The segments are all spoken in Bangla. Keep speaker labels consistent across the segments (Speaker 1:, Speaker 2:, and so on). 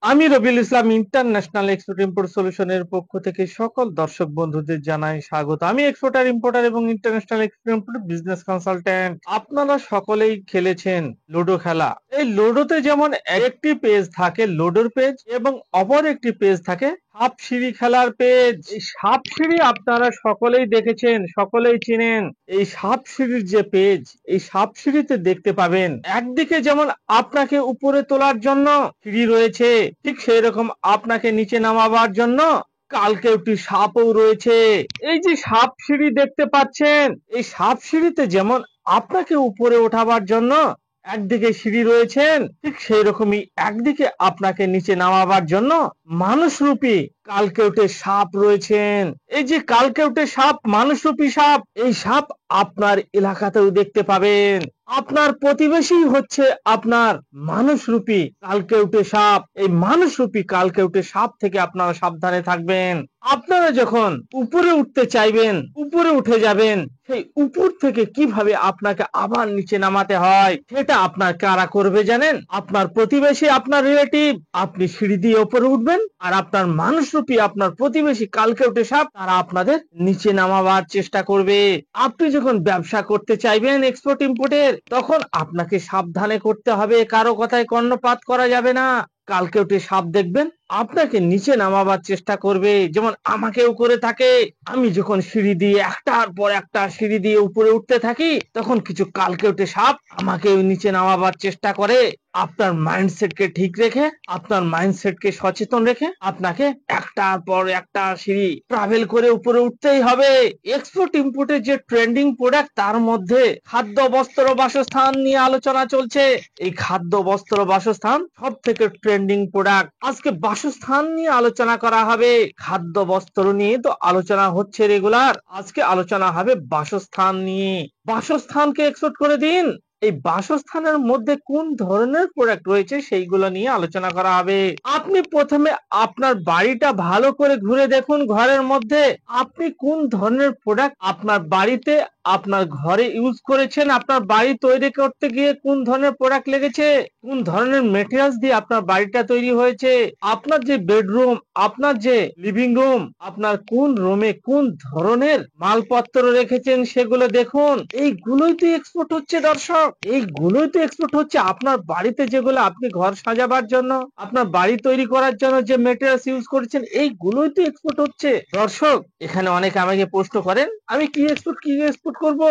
Speaker 1: আমি Rabiul Islam international export import সলিউশনের পক্ষ থেকে সকল দর্শক বন্ধুদের জানাই স্বাগত। আমি এক্সপোর্টার ইম্পোর্টার এবং international export import business consultant. আপনারা সকলেই খেলেছেন লুডো খেলা। এই লুডোতে যেমন একটি পেজ থাকে লুডোর পেজ এবং অপর একটি পেজ থাকে সাপ সিঁড়ি খেলার পেজ। এই সাপ সিঁড়ি আপনারা সকলেই দেখেছেন, সকলেই চিনেন। এই সাপ সিঁড়ির যে পেজ, এই সাপ সিঁড়িতে দেখতে পাবেন একদিকে যেমন আপনাকে উপরে তোলার জন্য সিঁড়ি রয়েছে, ঠিক সেই রকম আপনাকে নিচে নামাবার জন্য কালকেউটি সাপও রয়েছে। এই যে সাপ সিঁড়ি দেখতে পাচ্ছেন, এই সাপ সিঁড়িতে যেমন আপনাকে উপরে ওঠাবার জন্য একদিকে সিঁড়ি রয়েছেন, ঠিক সেই রকমই একদিকে আপনাকে নিচে নামাবার জন্য মানুষরূপী কালকেউটে সাপ রয়েছেন। এই যে কালকেউটে সাপ, মানুষরূপী সাপ, এই সাপ আপনার এলাকাতেও দেখতে পাবেন। আপনার প্রতিবেশী হচ্ছে আপনার মানুষরূপী কালকেউটে সাপ। এই মানুষরূপী কালকেউটে সাপ থেকে আপনারা সাবধানে থাকবেন। আপনারা যখন উপরে উঠতে চাইবেন, উপরে উঠে যাবেন, সেই উপর থেকে কিভাবে আপনাকে আবার নিচে নামাতে হয় সেটা আপনার কারা করবে জানেন? আপনার প্রতিবেশী, আপনার রিলেটিভ। আপনি সিঁড়ি দিয়ে উপরে উঠবেন আর আপনার মানুষরূপী আপনার প্রতিবেশী কালকেউটে সাপ তারা আপনাদের নিচে নামাবার চেষ্টা করবে। আপনি যখন ব্যবসা করতে চাইবেন এক্সপোর্ট ইম্পোর্টের, তখন আপনাকে সাবধানে করতে হবে, কারো কথায় কর্ণপাত করা যাবে না। কালকেউটে সাপ দেখবেন আপনাকে নিচে নামাবার চেষ্টা করবে, যেমন আমাকেও করে থাকে। আমি যখন সিঁড়ি দিয়ে একটার পর একটা সিঁড়ি দিয়ে উপরে উঠতে থাকি, তখন কিছু কালকেউটে সাপ আমাকেও নিচে নামাবার চেষ্টা করে। আপনার মাইন্ডসেটকে ঠিক রেখে, আপনার মাইন্ডসেটকে সচেতন রেখে আপনাকে একটার পর একটা সিঁড়ি ট্রাভেল করে উপরে উঠতেই হবে। এক্সপোর্ট ইম্পোর্টের যে ট্রেন্ডিং প্রোডাক্ট, তার মধ্যে খাদ্য, বস্ত্র, বাসস্থান নিয়ে আলোচনা চলছে। এই খাদ্য, বস্ত্র, বাসস্থান সব থেকে ট্রেন্ডিং প্রোডাক্ট। আজকে বাসস্থান নিয়ে আলোচনা করা হবে। খাদ্য, বস্ত্র নিয়ে তো আলোচনা হচ্ছে রেগুলার, আজকে আলোচনা হবে বাসস্থান নিয়ে। বাসস্থানকে এক্সপোর্ট করে দিন। এই বাসস্থানের মধ্যে কোন ধরনের প্রোডাক্ট রয়েছে সেইগুলো নিয়ে আলোচনা করা হবে। আপনি প্রথমে আপনার বাড়িটা ভালো করে ঘুরে দেখুন। ঘরের মধ্যে আপনি কোন ধরনের প্রোডাক্ট আপনার বাড়িতে, আপনার ঘরে ইউজ করেছেন। আপনার বাড়ি তৈরি করতে গিয়ে কোন ধরনের প্রোডাক্ট লেগেছে, কোন ধরনের মেটেরিয়ালস দিয়ে আপনার বাড়িটা তৈরি হয়েছে। আপনার যে বেডরুম, আপনার যে লিভিং রুম, আপনার কোন রুমে কোন ধরনের মালপত্র রেখেছেন সেগুলো দেখুন। এইগুলোই তো এক্সপোর্ট হচ্ছে দর্শক, এইগুলোই তো এক্সপোর্ট হচ্ছে। আপনার বাড়িতে যেগুলো আপনি ঘর সাজাবার জন্য, আপনার বাড়ি তৈরি করার জন্য যে মেটেরিয়ালস ইউজ করেছেন, এইগুলোই তো এক্সপোর্ট হচ্ছে দর্শক। এখানে অনেকে আমাকে প্রশ্ন করেন, আমি কি এক্সপোর্ট করব?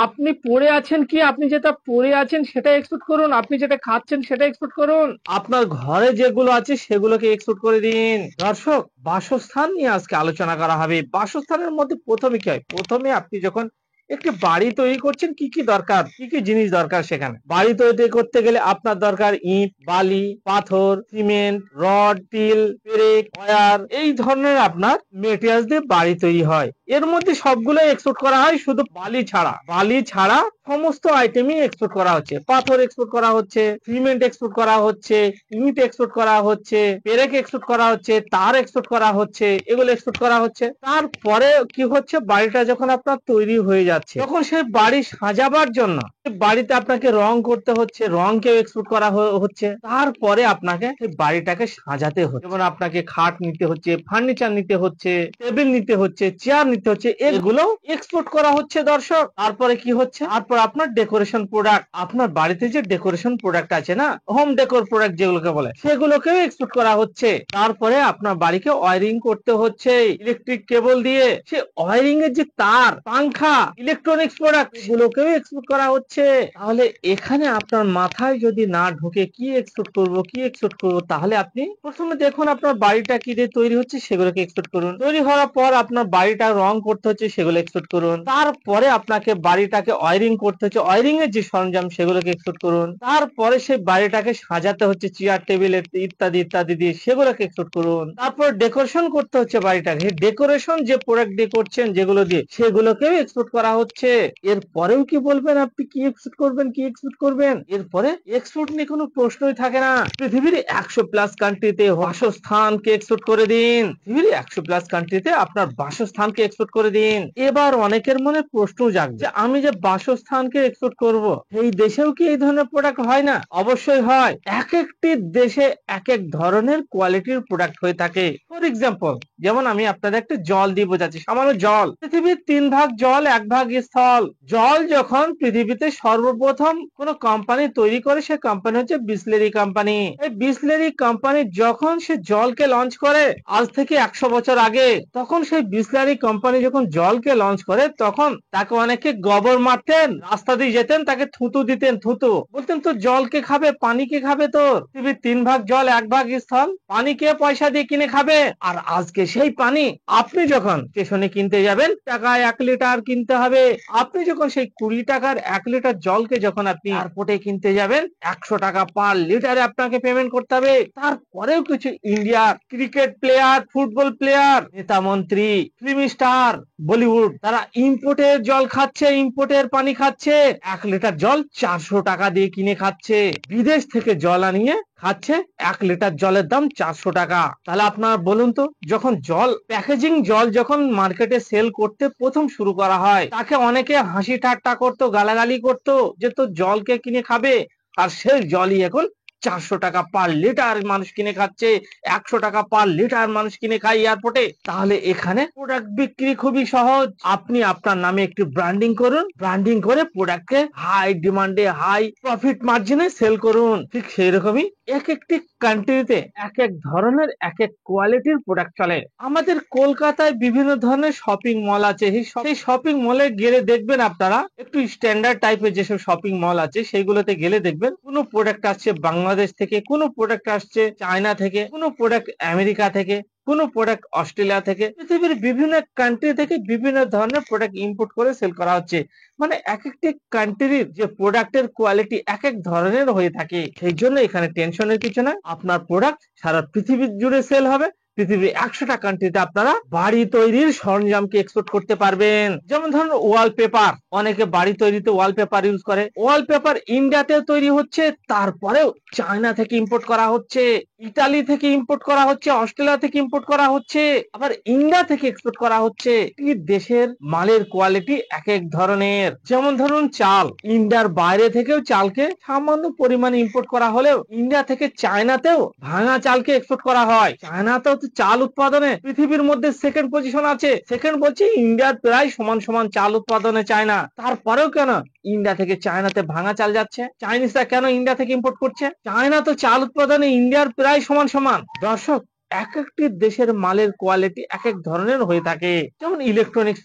Speaker 1: আপনি পড়ে আছেন কি, আপনি যেটা পড়ে আছেন সেটা এক্সপোর্ট করুন। আপনি যেটা খাচ্ছেন সেটা এক্সপোর্ট করুন। আপনার ঘরে যেগুলো আছে সেগুলোকে এক্সপোর্ট করে দিন। দর্শক, বাসস্থান নিয়ে আজকে আলোচনা করা হবে। বাসস্থানের মধ্যে প্রথমে কি হয়? প্রথমে আপনি যখন একটি বাড়ি তৈরি করছেন, কি কি দরকার, কি কি জিনিস দরকার? সেখানে বাড়ি তৈরি করতে গেলে আপনার দরকার ইট, বালি, পাথর, সিমেন্ট, রড, স্টিল, পেরেক, ওয়্যার, এই ধরনের আপনার মেটেরিয়ালস দিয়ে বাড়ি তৈরি হয়। এর মধ্যে সবগুলো এক্সপোর্ট করা হয়, শুধু বালি ছাড়া। বালি ছাড়া সমস্ত আইটেমই এক্সপোর্ট করা হচ্ছে। পাথর এক্সপোর্ট করা হচ্ছে, সিমেন্ট এক্সপোর্ট করা হচ্ছে, ইট এক্সপোর্ট করা হচ্ছে, পেরেক এক্সপোর্ট করা হচ্ছে, তার এক্সপোর্ট করা হচ্ছে, এগুলো এক্সপোর্ট করা হচ্ছে। তারপরে কি হচ্ছে, বাড়িটা যখন আপনার তৈরি হয়ে যাচ্ছে, তখন সেই বাড়ি সাজাবার জন্য বাড়িতে আপনাকে রং করতে হচ্ছে, রংকেও এক্সপোর্ট করা হচ্ছে। তারপরে আপনাকে সেই বাড়িটাকে সাজাতে হচ্ছে, যেমন আপনাকে খাট নিতে হচ্ছে, ফার্নিচার নিতে হচ্ছে, টেবিল নিতে হচ্ছে, চেয়ার নিতে হচ্ছে, এগুলো এক্সপোর্ট করা হচ্ছে দর্শক। তারপরে কি হচ্ছে, তারপর আপনার ডেকোরেশন প্রোডাক্ট, আপনার বাড়িতে যে ডেকোরেশন প্রোডাক্ট আছে না, হোম ডেকোর প্রোডাক্ট যেগুলোকে বলে, সেগুলোকেও এক্সপোর্ট করা হচ্ছে। তারপরে আপনার বাড়িকে ওয়্যারিং করতে হচ্ছে ইলেকট্রিক কেবল দিয়ে। সে ওয়্যারিং এর যে তার, পাংখা, ইলেকট্রনিক্স প্রোডাক্ট, এগুলোকেও এক্সপোর্ট করা হচ্ছে। তাহলে এখানে আপনার মাথায় যদি না ঢোকে কি এক্সপোর্ট করব, কি এক্সপোর্ট করব, তাহলে আপনি প্রথমে দেখুন আপনার বাড়িটা কি দিয়ে তৈরি হচ্ছে, সেগুলোকে এক্সপোর্ট করুন। তৈরি হওয়ার পর আপনার বাড়িটা রং করতে হচ্ছে, সেগুলো এক্সপোর্ট করুন। তারপরে আপনাকে বাড়িটাকে ওয়্যারিং করতে হচ্ছে, ওয়্যারিং এর যে সরঞ্জাম সেগুলোকে এক্সপোর্ট করুন। তারপরে সেই বাড়িটাকে সাজাতে হচ্ছে চেয়ার টেবিল ইত্যাদি ইত্যাদি দিয়ে, সেগুলোকে এক্সপোর্ট করুন। তারপর ডেকোরেশন করতে হচ্ছে বাড়িটাকে, ডেকোরেশন যে প্রোডাক্ট দিয়ে করছেন যেগুলো দিয়ে, সেগুলোকেও এক্সপোর্ট করা হচ্ছে। এরপরেও কি বলবেন আপনি কি এক্সপোর্ট করবেন, কি এক্সপোর্ট করবেন? এরপরে এক্সপোর্ট নিয়ে কোনো প্রশ্নই থাকে না। পৃথিবীর 100+ কান্ট্রিতে বাসস্থানকে এক্সপোর্ট করে দিন। পৃথিবীর 100+ কান্ট্রিতে আপনার বাসস্থানকে এক্সপোর্ট করে দিন। এবার অনেকের মনে প্রশ্ন জাগবে যে আমি যে বাসস্থানকে এক্সপোর্ট করব, এই দেশেও কি এই ধরনের প্রোডাক্ট হয় না? অবশ্যই হয়। এক একটি দেশে এক এক ধরনের কোয়ালিটির প্রোডাক্ট হয়ে থাকে। ফর এক্সাম্পল, যেমন আমি আপনাদের একটা জল দিয়ে বোঝাচ্ছি। সামান্য জল, পৃথিবীর 3 ভাগ জল, 1 ভাগ স্থল। জল যখন পৃথিবীতে সর্বপ্রথম কোন কোম্পানি তৈরি করে, সে কোম্পানি হচ্ছে বিসলেরি কোম্পানি। এই বিসলেরি কোম্পানি যখন সে জলকে লঞ্চ করে আজ থেকে 100 বছর আগে, তখন সেই বিসলেরি কোম্পানি যখন জলকে লঞ্চ করে, তখন তাকে অনেকে গোবর মারতেন, রাস্তা দিয়ে যেতেন, তাকে থুতু দিতেন, থুতু বলতেন তো জল কে খাবে, পানি কে খাবে? তোর পৃথিবীর 3 ভাগ জল, 1 ভাগ স্থল, পানি কে পয়সা দিয়ে কিনে খাবে? আর আজকে সেই পানি আপনি যখন স্টেশনে কিনতে যাবেন, টাকায় 1 লিটার কিনতে হবে। আপনি যখন সেই 20 টাকার 1 লিটার জলকে যখন আপনি এয়ারপোর্টে কিনতে যাবেন, 100 টাকা পার লিটারে আপনাকে পেমেন্ট করতে হবে। তারপরেও কিছু ইন্ডিয়ার ক্রিকেট প্লেয়ার, ফুটবল প্লেয়ার, নেতা মন্ত্রী, ফিল্ম স্টার, বলিউড, তারা ইম্পোর্টের জল খাচ্ছে, ইম্পোর্টের পানি খাচ্ছে। 1 লিটার জল 400 টাকা দিয়ে কিনে খাচ্ছে। বিদেশ থেকে জল আনিয়ে খাচ্ছে, 1 লিটার জলের দাম 400 টাকা। তাহলে আপনারা বলুন তো, যখন জল প্যাকেজিং জল যখন মার্কেটে সেল করতে প্রথম শুরু করা হয়, তাকে অনেকে হাসি ঠাট্টা করতো, গালাগালি করতো যে তো জলকে কিনে খাবে। আর সেই জলই এখন 400 টাকা পার লিটার মানুষ কিনে খাচ্ছে, 100 টাকা পার লিটার মানুষ কিনে খায় এয়ারপোর্টে। তাহলে এখানে প্রোডাক্ট বিক্রি খুবই সহজ। আপনি আপনার নামে একটু ব্র্যান্ডিং করুন, ব্র্যান্ডিং করে প্রোডাক্টকে হাই ডিমান্ডে, হাই প্রফিট মার্জিনে সেল করুন। ঠিক সেই রকমই এক একটি কান্ট্রিতে এক এক ধরনের এক এক কোয়ালিটির প্রোডাক্ট চলে। আমাদের কলকাতায় বিভিন্ন ধরনের শপিং মল আছে। সেই শপিং মলে গেলে দেখবেন, আপনারা একটু স্ট্যান্ডার্ড টাইপের যেসব শপিং মল আছে সেইগুলোতে গেলে দেখবেন কোনো প্রোডাক্ট আসছে বাংলাদেশ থেকে, কোনো প্রোডাক্ট আসছে চায়না থেকে, কোনো প্রোডাক্ট আমেরিকা থেকে, কোন প্রোডাক্ট অস্ট্রেলিয়া থেকে। পৃথিবীর বিভিন্ন কান্ট্রি থেকে বিভিন্ন ধরনের প্রোডাক্ট ইম্পোর্ট করে সেল করা হচ্ছে। মানে এক একটি কান্ট্রির যে প্রোডাক্টের কোয়ালিটি এক এক ধরনের হয়ে থাকে। সেই জন্য এখানে টেনশনের কিছু না, আপনার প্রোডাক্ট সারা পৃথিবী জুড়ে সেল হবে। পৃথিবীর 100টা কান্ট্রিতে আপনারা বাড়ি তৈরির সরঞ্জামকে এক্সপোর্ট করতে পারবেন। যেমন ধরুন ওয়ালপেপার, অনেকে বাড়ি তৈরিতে ওয়ালপেপার ইউজ করে। ওয়ালপেপার ইন্ডিয়াতেও তৈরি হচ্ছে, তারপরেও চায়না থেকে ইম্পোর্ট করা হচ্ছে, ইতালি থেকে ইম্পোর্ট করা হচ্ছে, অস্ট্রেলিয়া থেকে ইম্পোর্ট করা হচ্ছে, আবার ইন্ডিয়া থেকে এক্সপোর্ট করা হচ্ছে। এই দেশের মালের কোয়ালিটি এক এক ধরনের। যেমন ধরুন চাল, ইন্ডিয়ার বাইরে থেকেও চালকে সামান্য পরিমাণে ইম্পোর্ট করা হলেও ইন্ডিয়া থেকে চায়নাতেও ভাঙা চালকে এক্সপোর্ট করা হয়। চায়নাতেও তো চাল উৎপাদনে পৃথিবীর মধ্যে সেকেন্ড পজিশন আছে। সেকেন্ড বলছি, ইন্ডিয়ার প্রায় সমান সমান চাল উৎপাদনে চায়না। তারপরেও কেন ইন্ডিয়া থেকে চায়নাতে ভাঙা চাল যাচ্ছে? চাইনিজরা কেন ইন্ডিয়া থেকে ইম্পোর্ট করছে? চায়না তো চাল উৎপাদনে ইন্ডিয়ার প্রায় সমান সমান। দর্শক, এক একটি দেশের মালের কোয়ালিটি এক এক ধরনের হয়ে থাকে। যেমন ইলেকট্রনিক্স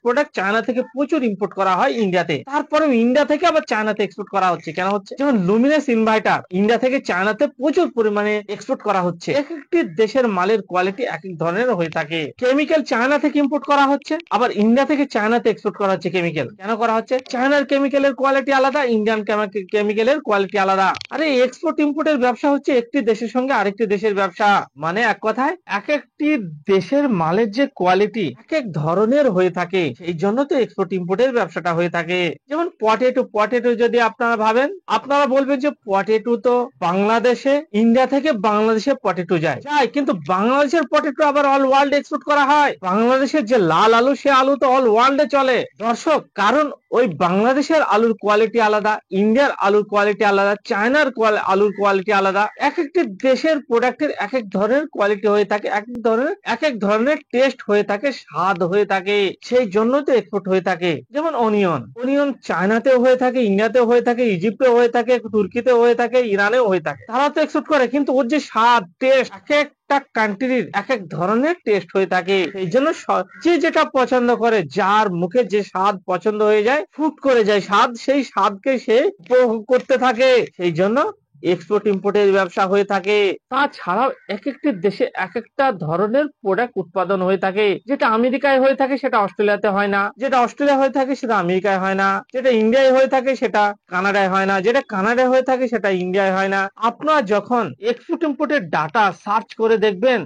Speaker 1: প্রোডাক্ট চায়না থেকে প্রচুর ইম্পোর্ট করা হয় ইন্ডিয়াতে, তারপরেও ইন্ডিয়া থেকে আবার চায়নাতে এক্সপোর্ট করা হচ্ছে। কেন হচ্ছে? যেমন লুমিনাস ইনভার্টার ইন্ডিয়া থেকে চায়নাতে প্রচুর পরিমাণে এক্সপোর্ট করা হচ্ছে। এক একটি দেশের মালের কোয়ালিটি এক এক ধরনের হয়ে থাকে। কেমিক্যাল চায়না থেকে ইম্পোর্ট করা হচ্ছে, আবার ইন্ডিয়া থেকে চায়নাতে এক্সপোর্ট করা হচ্ছে। কেমিক্যাল কেন করা হচ্ছে? চায়নার কেমিক্যালের কোয়ালিটি আলাদা, ইন্ডিয়ান কেমিক্যালের কোয়ালিটি আলাদা। আরে এক্সপোর্ট ইম্পোর্টের ব্যবসা হচ্ছে একটি দেশের সঙ্গে আরেকটি দেশের ব্যবসা। মানে এক কথায় এক একটি দেশের মালের যে কোয়ালিটি এক এক ধরনের হয়ে থাকে, সেই জন্য তো এক্সপোর্ট ইম্পোর্টের ব্যবসাটা হয়ে থাকে। যেমন পটেটো যদি আপনারা ভাবেন, আপনারা বলবেন যে পটেটো তো বাংলাদেশে, ইন্ডিয়া থেকে বাংলাদেশে পটেটো যায়, কিন্তু বাংলাদেশের পটেটো আবার অল ওয়ার্ল্ড এক্সপোর্ট করা হয়। বাংলাদেশের যে লাল আলু, সে আলু তো অল ওয়ার্ল্ডে চলে। দর্শক, কারণ ওই বাংলাদেশের আলুর কোয়ালিটি আলাদা, ইন্ডিয়ার আলুর কোয়ালিটি আলাদা, চায়নার আলুর কোয়ালিটি আলাদা। এক একটি দেশের প্রোডাক্টের এক এক ধরনের কোয়ালিটি হয়ে থাকে, এক এক ধরনের টেস্ট হয়ে থাকে, স্বাদ হয়ে থাকে। সেই জন্য তো এক্সপোর্ট হয়ে থাকে। যেমন অনিয়ন চায়নাতেও হয়ে থাকে, ইন্ডিয়াতেও হয়ে থাকে, ইজিপ্টেও হয়ে থাকে, তুর্কিতেও হয়ে থাকে, ইরানেও হয়ে থাকে। তারা তো এক্সপোর্ট করে, কিন্তু ওর যে স্বাদ, টেস্ট এক একটা কান্ট্রির এক এক ধরনের টেস্ট হয়ে থাকে। সেই জন্য যে যেটা পছন্দ করে, যার মুখে যে স্বাদ পছন্দ হয়ে যায়, ফুট করে যায় স্বাদ, সেই স্বাদকে সে উপভোগ করতে থাকে। সেই জন্য এক্সপোর্ট ইম্পোর্টের ব্যবসা হয়ে থাকে। তাছাড়াও এক একটি দেশে এক একটা ধরনের প্রোডাক্ট উৎপাদন হয়ে থাকে। যেটা আমেরিকায় হয়ে থাকে সেটা অস্ট্রেলিয়াতে হয় না, যেটা অস্ট্রেলিয়া হয়ে থাকে সেটা আমেরিকায় হয় না, যেটা ইন্ডিয়ায় হয়ে থাকে সেটা কানাডায় হয় না, যেটা কানাডায় হয়ে থাকে সেটা ইন্ডিয়ায় হয় না। আপনারা যখন এক্সপোর্ট ইম্পোর্টের ডাটা সার্চ করে দেখবেন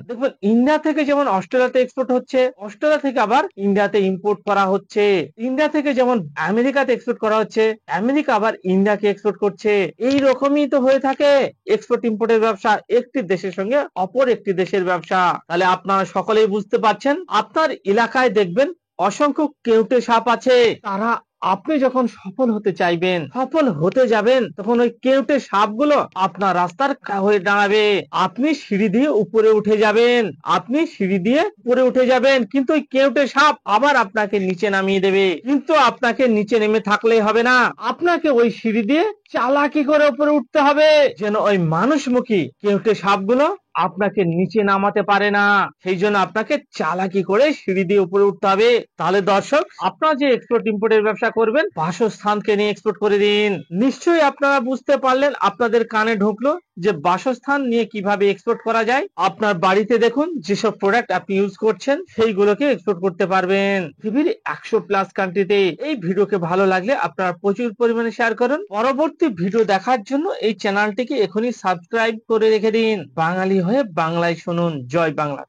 Speaker 1: ইন্ডিয়া থেকে যেমন অস্ট্রেলিয়াতে এক্সপোর্ট হচ্ছে, অস্ট্রেলিয়া থেকে আবার ইন্ডিয়াতে ইম্পোর্ট করা হচ্ছে। ইন্ডিয়া থেকে যেমন আমেরিকাতে এক্সপোর্ট করা হচ্ছে, আমেরিকা আবার ইন্ডিয়াকে এক্সপোর্ট করছে। এই রকমই তো হয়ে থাকে এক্সপোর্ট ইম্পোর্টের ব্যবসা একটি দেশের সঙ্গে অপর একটি দেশের ব্যবসা। তাহলে আপনারা সকলেই বুঝতে পারছেন, আপনার এলাকায় দেখবেন অসংখ্য কেউটে সাপ আছে। তারা আপনি যখন সফল হতে চাইবেন, সফল হতে যাবেন, তখন ওই কেউটে সাপগুলো আপনার রাস্তার হয়ে দাঁড়াবে। আপনি সিঁড়ি দিয়ে উপরে উঠে যাবেন, আপনি সিঁড়ি দিয়ে উপরে উঠে যাবেন, কিন্তু ওই কেউটে সাপ আবার আপনাকে নিচে নামিয়ে দেবে। কিন্তু আপনাকে নিচে নেমে থাকলেই হবে না, আপনাকে ওই সিঁড়ি দিয়ে চালাকি করে উপরে উঠতে হবে, যেন ওই মানুষমুখী কেউটে সাপগুলো আপনাকে নিচে নামাতে পারে না। সেই জন্য আপনাকে চালাকি করে সিঁড়ি দিয়ে উপরে উঠতে হবে। তাহলে দর্শক, আপনারা যে এক্সপোর্ট ইম্পোর্টের ব্যবসা করবেন, বাসস্থানকে নিয়ে এক্সপোর্ট করে দিন। নিশ্চয়ই আপনারা বুঝতে পারলেন, আপনাদের কানে ঢুকলো যে বাসস্থান নিয়ে কিভাবে এক্সপোর্ট করা যায়। আপনার বাড়িতে দেখুন যেসব প্রোডাক্ট আপনি ইউজ করছেন সেইগুলোকে এক্সপোর্ট করতে পারবেন পৃথিবীর 100+ কান্ট্রিতে। এই ভিডিওকে ভালো লাগলে আপনারা প্রচুর পরিমাণে শেয়ার করুন। পরবর্তী ভিডিও দেখার জন্য এই চ্যানেলটিকে এখনই সাবস্ক্রাইব করে রেখে দিন। বাঙালি হয়ে বাংলায় শুনুন। জয় বাংলা।